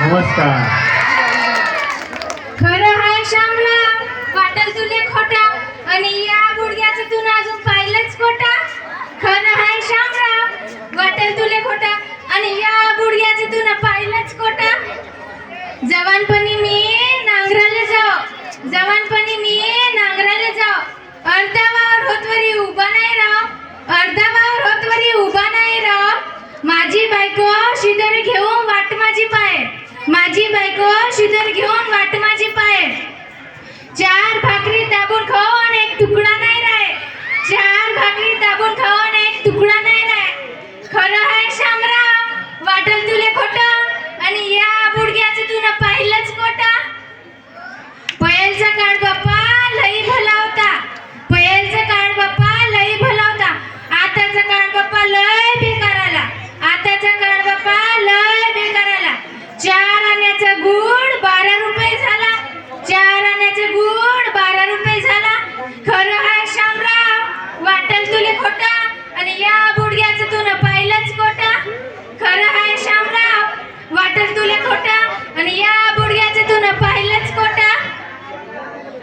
नमस्कार. खरं आहे श्यामराव, वाटल तुले खोटा आणि या गुडघ्याचं तू अजून पाहिलंच खोटा. खरं आहे श्यामराव, वाटल तुले खोटा आणि या गुडघ्याचं तू पाहिलंच खोटा. जवानपणी मी नांगराले जाऊ, जवानपणी मी नांगराले जाऊ, अर्धा वावर होतवरी उभा नाही राव, अर्धा वावर होतवरी उभा नाही राव. माझी बायको शिदर घेऊन वाट माझी पाय, माझी बायको शिदर घेऊन वाट माझी पाय. चार भाकरी दाबून खाऊन एक तुकडा नाही राय, चार भाकरी दाबून खाऊन एक तुकडा नाही राय. खरं आहे श्यामराव, वाटल तुले खोटं आणि या बुडग्याचं तुला पाहिलंच खोटा. पयलचा काळ बाप्पा लई भला होता, पयलचा काळ बाप्पा लई भला होता. आताचा काळ बाप्पा लय बेकार आला, आताचा काळ बाप्पा लय बेकार आला. 4 आण्याचा गुळ 12 रुपये झाला, 4 आण्याचा गुळ 12 रुपये झाला. खरं आहे श्यामराव, वाटल तुले खोटा आणि या बुडग्याचं तुला पाहिलंच खोटा. खरं आहे श्यामराव, वाटल तुले खोटा आणि या बुडग्याचं तुला पाहिलंच खोटा.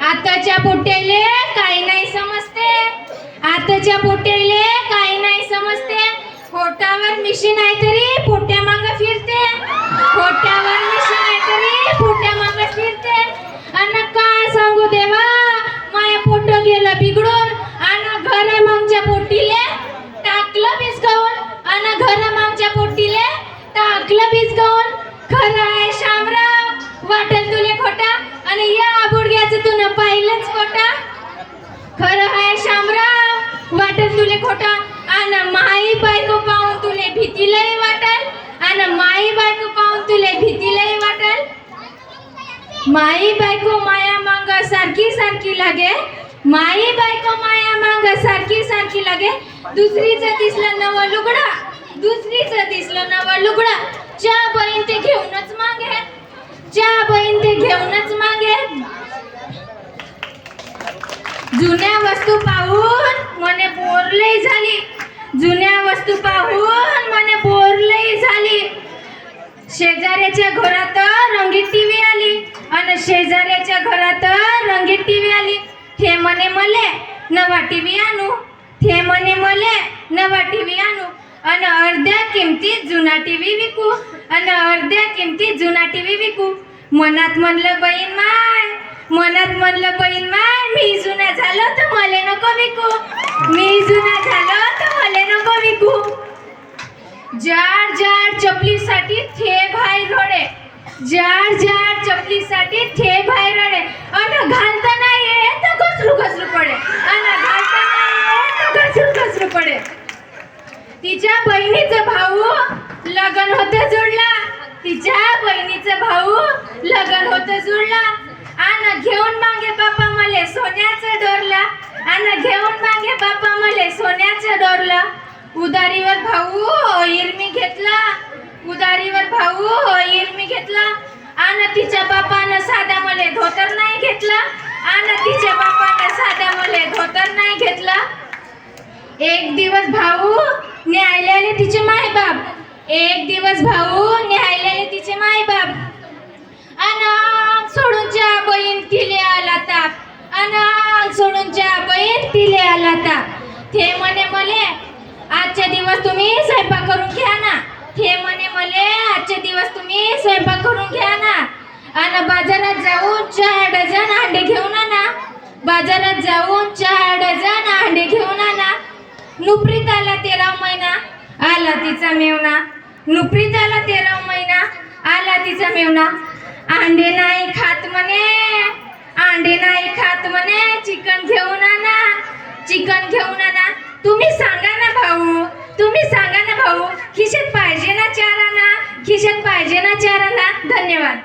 आताच्या पोट्याले काही नाही समजते, आताच्या पोट्याले काही नाही समजते. पोटावर मिशीन आहे तरी पोट्या माग फिरते, पोट्यावर मिशीन आहे तरी पोट्या माग फिरते. अन काय सांगू देवा, माया पोट गेलं बिघडून अन घर मागच्या पोटीले टाकलं बिस्कावून, अन घर मागच्या पोटीले टाकलं बिस्कावून. खरं आहे श्यामराव, वाटल तुले खोटा आणि या बुडग्याचं तुला पाहिलंच खोटा. खरं आहे श्यामराव, वाटल तुले खोटा आणि माई बायको पाहून तुले भीती लई वाटल, आणि माई बायको पाहून तुले भीती लई वाटल. माई बायको माया मांग सारखी सारखी लागे, माई बायको माया मांग सारखी सारखी लागे. दुसरीचं दिसलं नवं लुगडा, दुसरीचं दिसलं नवं लुगडा, च्या बहीण ते घेऊनच मागे, च्या बहीण ते घेऊनच मागे. जुन्या वस्तू पाहून मने बोर लई झाली, जुन्या वस्तू पाहून मने बोर लई झाली. शेजाऱ्याच्या घरात रंगीत टीव्ही आली, आणि शेजाऱ्याच्या घरात रंगीत टीव्ही आली. ते म्हणे मले नवा टीव्ही आणू, ते म्हणे मले नवा टीव्ही आणू, आणि अर्ध्या किमतीत जुना टीव्ही विकू, आणि अर्ध्या किमतीत जुना टीव्ही विकू. मनात म्हणलं बहीण माय, मनात म्हणलं बहीण माय, मी जुना झालो तर मले नको विकू, मी जुना झालो तर मले नको विकू. जाड जाड चपलीसाठी थे भाई रोडे, जाड जाड चपलीसाठी थे भाई रोडे, अन घालता नाही येत तर घसरू घसरू पडे, अन घालता नाही येत तर घसरू घसरू पडे. तिच्या बहिणीचं भाऊ लगन होतं जुळला, तिच्या बहिणीचं भाऊ लगन होतं जुळला. आन घेऊन मागे बापा मले सोन्याचं डोरला, आन घेऊन मागे बापा मले सोन्याचं डोरला. उदारीवर भाऊ इरमी घेतला, उदारीवर भाऊ इरमी घेतला. आन तिच्या बापानं साधा मले धोतर नाही घेतला, आन तिच्या बापानं साधा मले धोतर नाही घेतला. एक दिवस भाऊ न्यायला तिचे मायबाप, एक दिवस भाऊ न्यायला तिचे मायबाप. अनाग सोडून च्या बहीण तिले आला ताप, अनाग सोडून च्या बहीण तिले आला ताप. ते म्हणे मले आजच्या दिवस तुम्ही स्वयंपाक करून घ्या ना, ते म्हणे मले आजच्या दिवस तुम्ही स्वयंपाक करून घ्या ना. आणि बाजारात जाऊन 4 डझन अंडे घेऊन आणा, बाजारात जाऊन 4 डझन अंडे घेऊन आणा. नुपरीत आला 13 महिना आला तिचा मेवना, नुपरीत आला 13 महिना आला तिचा मेवना. अंडे नाही खात म्हणे, अंडे नाही खात म्हणे, चिकन घेऊन आणा, चिकन घेऊन आणा. तुम्ही सांगा ना भाऊ, तुम्ही सांगा ना भाऊ, खिशात पाहिजे ना 4 आणा, खिशात पाहिजे ना 4 आणा. धन्यवाद.